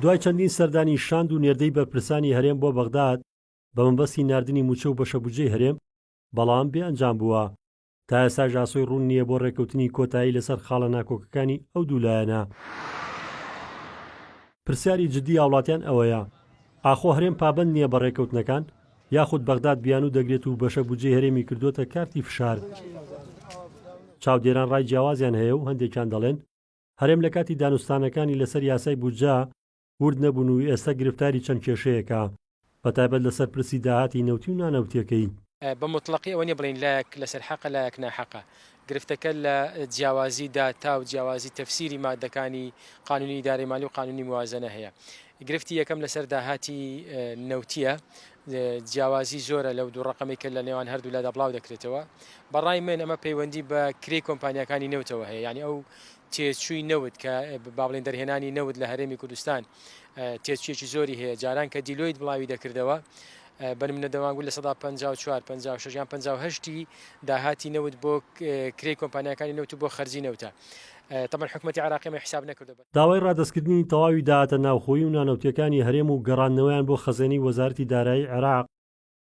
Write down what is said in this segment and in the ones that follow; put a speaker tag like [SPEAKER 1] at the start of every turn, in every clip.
[SPEAKER 1] دوای چەندین سەردانی شاند و نێردەی بەرپرسانی هەرێم بۆ بەغداد بە مەبەستی ناردنی موچە و بەشەبوجەی هەرێم، بەڵام بێ ئەنجام بووە. تا ئێستا ژاسۆی ڕوون نییە بۆ ڕێکەوتنی کۆتایی لەسەر خاڵە ناکۆکەکانی ئەو دوولایەنە. پرسیاری جددی هاوڵاتیان ئەوەیە ئاخۆ هەرێم پابەند نییە بە ڕێکەوتنەکان، یاخود بەغداد بیان و دەگرێت و بەشەبوجەی هەرێمی کردوتە کارتی فشار. چاودێران ڕای جیاوازیان هەیە و هەندێکیان دەڵێن هەرێم لە کاتی دانوستانەکانی لەسەر یاسای بودجا ورد نەبوون و ئێستا گرفتاری چەند کێشەیەکە، بەتایبەت لەسەر پرسی داهاتی نەوتی و نانەوتیەکەی.
[SPEAKER 2] بە مطلقی ئەوە نیە بڵین لایەک لەسەر حەقە لایەک ناحەقە. گرفتەکە لە جیاوازیدا تا و جیاوازی تەفسیری مادەکانی قانونی ئیدارەی مالی و قانونی موازنە هەیە. گرفتی یەکەم لەسەر داهاتی نەوتیە، جیاوازی زۆرە لەو دوو ڕقەمی کە لە نێوان هەردوولا دەبڵاو دەکرێتەوە. بەڕای من ئەمە پەیوەندی بە کرێی کۆمپانیەکانی نەوتەوە هەیە، ینی ئەو تێچووی نەوت کە با بڵێن دەرهێنانی نەوت لە هەرێمی کوردستان تێچوویەکی زۆری هەیە. جاران کە دیلۆیت بڵاوی دەکردەوە بەنمونە دەمانگووت لە 54 یان 58 داهاتی نەوت بۆ کرێی کۆمپانیەکانی نەوت و بۆ خەرجی نەوتە. طبعا حکومەتی عراقی حساب نەکردو.
[SPEAKER 1] داوای ڕادەستکردنی تەواوی داهاتە ناوخۆیی و نانەوتیەکانی هەرێم و گەڕاندنەوەیان بۆ خەزێنەی وەزارەتی دارایی عێراق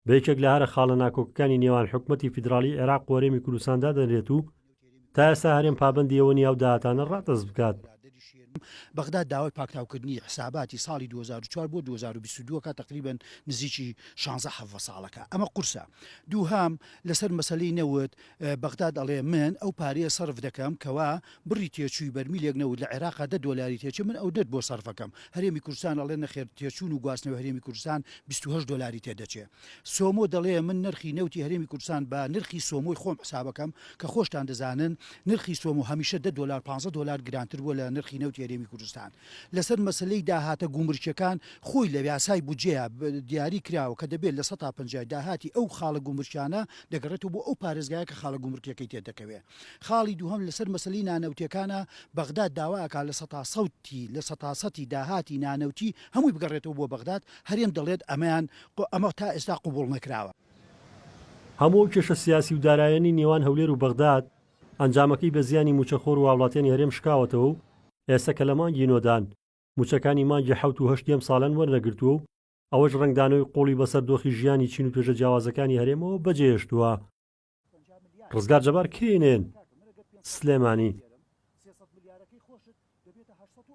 [SPEAKER 1] بە یەکێک لە هەرە خاڵە ناکۆکەکانی نێوان حکومەتی فیدراڵی عێراق و هەرێمی کوردستاندا دەنرێت و تا ئێستا هەرێم پابەندی ئەوە نیە ئەو داهاتانە ڕادەست بکات.
[SPEAKER 3] بەغداد داوای پاکتاوکردنی حساباتی ساڵی 2004 بۆ 2022 کە تقریبا نزیکی 16 ساڵەکە. ئەمە قورسە. دووهام لەسەر مەسەلەی نەوت بەغداد ئەڵێ من ئەو پارەیە سەرف دەکەم کەوا بڕی تێچووی بەرمیلێک نەوت لە عێراقا $10 تێچێ، من ئەو دەت بۆ سەرفەکەم. هەرێمی کوردستان ئەڵێ نەخێر تێچوون و گواستنەوە هەرێمی کوردستان $28 تێدەچێ. سۆمۆ دەڵێ من نرخی نەوتی هەرێمی کوردستان بە نرخی سۆمۆی خۆم حسابەکەم کە خۆشتان دەزانن نرخی سۆمۆ هەمیشە $10 $15 گرانتر بووە لە نرخی نەوتی هەرێمی کوردستان. لەسەر مەسلەی داهاتە گومرچەکان خۆی لە یاسای بودجەیە دیاری کراوە کە دەبێت لە 150 داهاتی ئەو خاڵە گومرچانە دەگەڕێتەوە بۆ ئەو پارێزگایە کە خاڵە گومرکەکەی تێدەکەوێت. خاڵی دووهەم لەسەر مەسلەی نانەوتیەکانە بەغداد داواکە لە 100 داهاتی نانەوتی هەمووی بگەڕێتەوە بۆ بەغداد. هەرێم دەڵێت ئەمە تا ئێستا قوبوڵ نەکراوە.
[SPEAKER 1] هەموو کێشە سیاسی و دارایەنی نێوان هەولێر و بەغداد ئەنجامەکەی بە زیانی موچەخۆر و هاوڵاتیانی هەرێم شکاوەتەوە و ئێستا کە لە مانگی نۆدان موچەکانی مانگی 7 و 8 ساڵەن وەرنەگرتووە و ئەوەش ڕنگدانەوەی قۆڵی بەسەر دۆخی ژیانی چین و توێژە جیاوازەکانی هەرێمەوە بەجێهێشتووە. ڕزگار جەبار کێنێن سلێمانی.